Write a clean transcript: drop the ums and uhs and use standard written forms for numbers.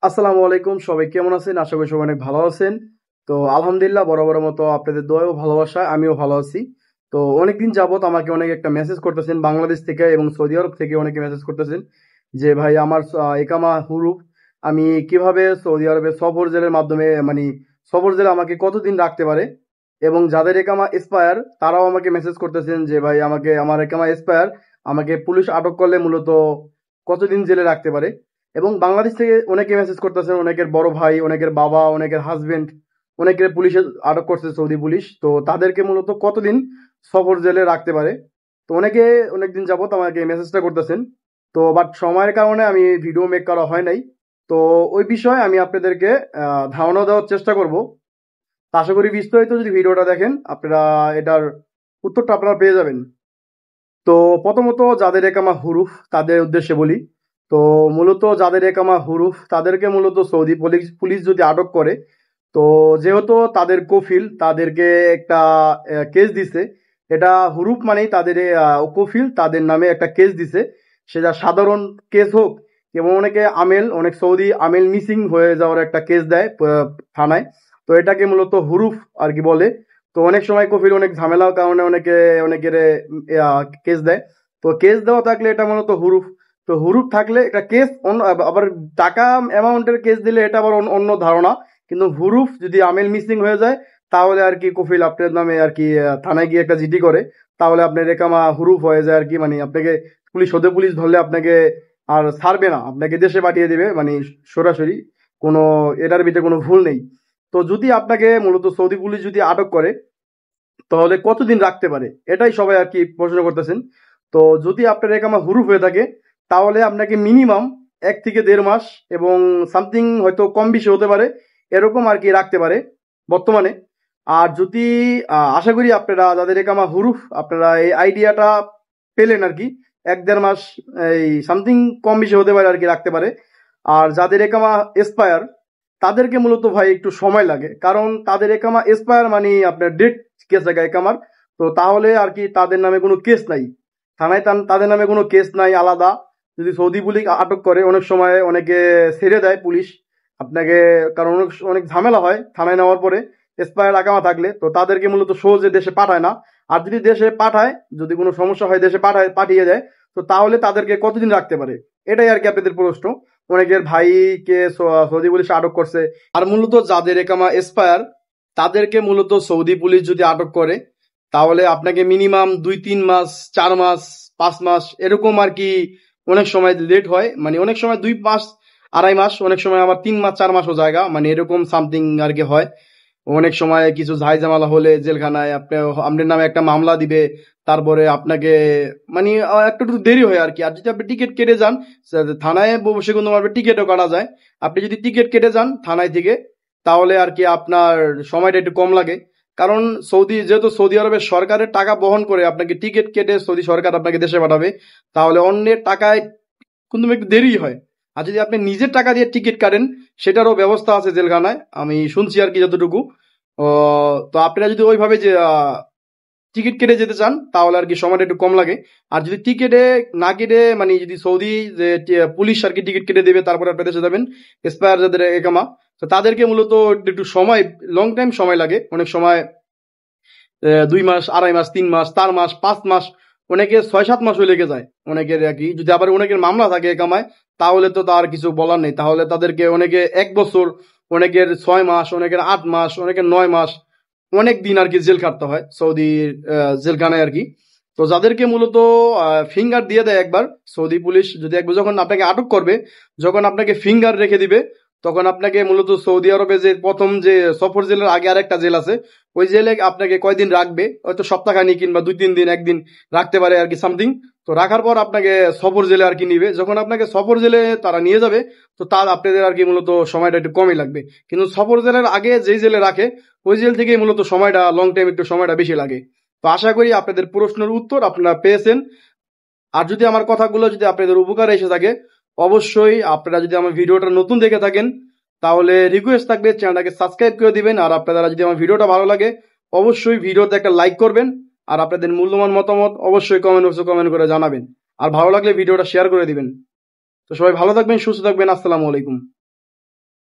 আসসালামু আলাইকুম, সবাই কেমন আছেন? আশা করি সবাই অনেক ভালো আছেন। তো আলহামদুলিল্লাহ, বরাবরের মতো আপনাদের দোয়া ও ভালোবাসায় আমিও ভালো আছি। তো অনেকদিন যাবত আমাকে অনেকে একটা মেসেজ করতেছেন বাংলাদেশ থেকে এবং সৌদি আরব থেকে অনেকে মেসেজ করতেছেন যে ভাই আমার একামা হুরুফ আমি কিভাবে সৌদি আরবে সফর জেলের মাধ্যমে মানে সফর জেলে আমাকে কতদিন রাখতে পারে, এবং যাদের একামা এক্সপায়ার তারাও আমাকে মেসেজ করতেছেন যে ভাই আমাকে আমার একামা এক্সপায়ার, আমাকে পুলিশ আটক করলে মূলত কতদিন জেলে রাখতে পারে। এবং বাংলাদেশ থেকে অনেকে মেসেজ করতেছেন, অনেকের বড় ভাই, অনেকের বাবা, অনেকের হাজবেন্ড, অনেকের পুলিশে আটক করছে সৌদি পুলিশ, তো তাদেরকে মূলত কতদিন সফর জেলে রাখতে পারে। তো অনেকে অনেকদিন যাবত আমাকে মেসেজটা করতেছেন, তো বাট সময়ের কারণে আমি ভিডিও মেক করা হয় নাই। তো ওই বিষয়ে আমি আপনাদেরকে ধারণা দেওয়ার চেষ্টা করব। তা আশা করি বিস্তারিত যদি ভিডিওটা দেখেন আপনারা এটার উত্তরটা আপনারা পেয়ে যাবেন। তো প্রথমত যাদের একামা হুরুফ তাদের উদ্দেশ্যে বলি। তো মূলত যাদের একামা হুরুফ তাদেরকে মূলত সৌদি পুলিশ পুলিশ যদি আটক করে, তো যেহেতু তাদের কফিল তাদেরকে একটা কেস দিছে, এটা হুরুফ মানেই তাদের কফিল তাদের নামে একটা কেস দিছে, সেটা সাধারণ কেস হোক এবং অনেকে আমেল, অনেক সৌদি আমেল মিসিং হয়ে যাওয়ার একটা কেস দেয় থানায়। তো এটাকে মূলত হুরুফ আর কি বলে। তো অনেক সময় কফিল অনেক ঝামেলার কারণে অনেকের কেস দেয়। তো কেস দেওয়া থাকলে এটা মূলত হুরুফ। তো হুরুফ থাকলে একটা কেস অন্য, আবার টাকা অ্যামাউন্টের কেস দিলে এটা আবার অন্য ধারণা। কিন্তু হুরুফ যদি আমেল মিসিং হয়ে যায় তাহলে আর কি কফিল আপনার নামে আর কি থানায় গিয়ে একটা জিডি করে, তাহলে আপনার রেকামা হুরুফ হয়ে যায় আর কি, মানে আপনাকে পুলিশ হতে পুলিশ ধরলে আপনাকে আর ছাড়বে না, আপনাকে দেশে পাঠিয়ে দিবে মানে সরাসরি। কোনো এটার ভিতরে কোনো ভুল নেই। তো যদি আপনাকে মূলত সৌদি পুলিশ যদি আটক করে তাহলে কতদিন রাখতে পারে, এটাই সবাই আর কি প্রশ্ন করতেছেন। তো যদি আপনার একামা হুরুফ হয়ে থাকে তাহলে আপনাকে মিনিমাম 1 থেকে 1.5 মাস এবং সামথিং হয়তো কম বেশি হতে পারে এরকম আর কি রাখতে পারে বর্তমানে। আর যদি আশা করি আপনারা যাদের একামা হুরুফ আপনারা এই আইডিয়াটা পেলেন আর কি, 1-1.5 মাস এই সামথিং কম বেশি হতে পারে আর কি রাখতে পারে। আর যাদের একামা এক্সপায়ার তাদেরকে মূলত ভাই একটু সময় লাগে, কারণ তাদের একামা এক্সপায়ার মানে আপনার ডেট কেস জায়গা একামার। তো তাহলে আর কি তাদের নামে কোনো কেস নাই থানায়, তাদের নামে কোনো কেস নাই আলাদা। যদি সৌদি পুলিশ আটক করে অনেক সময় অনেকে ছেড়ে দেয় পুলিশ আপনাকে, কারণ অনেক অনেক ঝামেলা হয় থানায় নেওয়ার পরে এক্সপায়ার আকামা থাকলে। তো তাদেরকে মূলত সহজে দেশে পাঠায় না। আর যদি দেশে পাঠায়, যদি কোনো সমস্যা হয় দেশে পাঠিয়ে দেয়, তো তাহলে তাদেরকে কতদিন রাখতে পারে, এটাই আর কি আপনাদের প্রশ্ন। অনেকের ভাইকে সৌদি পুলিশ আটক করছে। আর মূলত যাদের একামা এক্সপায়ার তাদেরকে মূলত সৌদি পুলিশ যদি আটক করে তাহলে আপনাকে মিনিমাম 2-3 মাস, 4 মাস, 5 মাস এরকম আর কি অনেক সময় লেট হয়, মানে অনেক সময় 2 মাস, 2.5 মাস, অনেক সময় আবার 3 মাস, 4 মাসও জায়গা, মানে এরকম সামথিং আর কি হয়। অনেক সময় কিছু ঝামেলা হলে জেলখানায় আপনার নামে একটা মামলা দিবে, তারপরে আপনাকে মানে একটু একটু দেরি হয় আর কি। আর যদি আপনি টিকিট কেটে যান থানায় বসে কিন্তু টিকিটও কাটা যায়। আপনি যদি টিকিট কেটে যান থানায় থেকে তাহলে আর কি আপনার সময়টা একটু কম লাগে, কারণ যেহেতু সৌদি আরবের সরকারের টাকা বহন করে আপনাকে টিকিট কেটে সৌদি সরকার আপনাকে দেশে পাঠাবে, তাহলে অন্যের টাকায় কিন্তু একটু দেরি হয়। আর যদি আপনি নিজের টাকা দিয়ে টিকিট কাটেন সেটারও ব্যবস্থা আছে জেলখানায়, আমি শুনছি আর কি যতটুকু। তো আপনারা যদি ওইভাবে যে টিকিট কেটে যেতে চান তাহলে আর কি সময়টা একটু কম লাগে। আর যদি টিকিটে না কেটে মানে যদি সৌদি যে পুলিশ আর কি টিকিট কেটে দেবে তারপরে আপনি দেশে যাবেন এক্সপায়ার যাদের একামা, তো তাদেরকে মূলত একটু সময়, লং টাইম সময় লাগে। অনেক সময় 2 মাস, 2.5 মাস, 3 মাস, 4 মাস, 5 মাস, অনেকে 6-7 মাসও লেগে যায় অনেকের আর কি। যদি আবার অনেকের মামলা থাকে একামায় তাহলে তো তার কিছু বলার নেই, তাহলে তাদেরকে অনেকে 1 বছর, অনেকের 6 মাস, অনেকের 8 মাস, অনেকের 9 মাস, অনেক দিন আর কি জেল খাটতে হয় সৌদির জেলখানায় আর কি। তো যাদেরকে মূলত ফিঙ্গার দিয়ে দেয় একবার সৌদি পুলিশ, যদি একবার যখন আপনাকে আটক করবে, যখন আপনাকে ফিঙ্গার রেখে দিবে তখন আপনাকে মূলত সৌদি আরবে যে প্রথম যে সফর জেলের আগে আর একটা জেল আছে ওই জেলে আপনাকে কয়দিন রাখবে, হয়তো সপ্তাহখানি কিংবা 2-3 দিন, একদিন রাখতে পারে আর কি সামথিং। তো রাখার পর আপনাকে সফর জেলে আর কি নিবে, যখন আপনাকে সফর জেলে তারা নিয়ে যাবে তো তার আপনাদের আর কি মূলত সময়টা একটু কমই লাগবে। কিন্তু সফর জেলের আগে যেই জেলে রাখে ওই জেল থেকেই মূলত সময়টা লং টাইম একটু সময়টা বেশি লাগে। তো আশা করি আপনাদের প্রশ্নের উত্তর আপনারা পেয়েছেন। আর যদি আমার কথাগুলো যদি আপনাদের উপকারে এসে থাকে, অবশ্যই আপনারা যদি আমার ভিডিওটা নতুন দেখে থাকেন তাহলে রিকোয়েস্ট থাকবে চ্যানেলটাকে সাবস্ক্রাইব করে দিবেন। আর আপনারা যদি আমার ভিডিওটা ভালো লাগে অবশ্যই ভিডিওতে একটা লাইক করবেন। আর আপনাদের মূল্যবান মতামত অবশ্যই কমেন্ট বক্সে কমেন্ট করে জানাবেন। আর ভালো লাগলে ভিডিওটা শেয়ার করে দিবেন। তো সবাই ভালো থাকবেন, সুস্থ থাকবেন। আসসালামু আলাইকুম।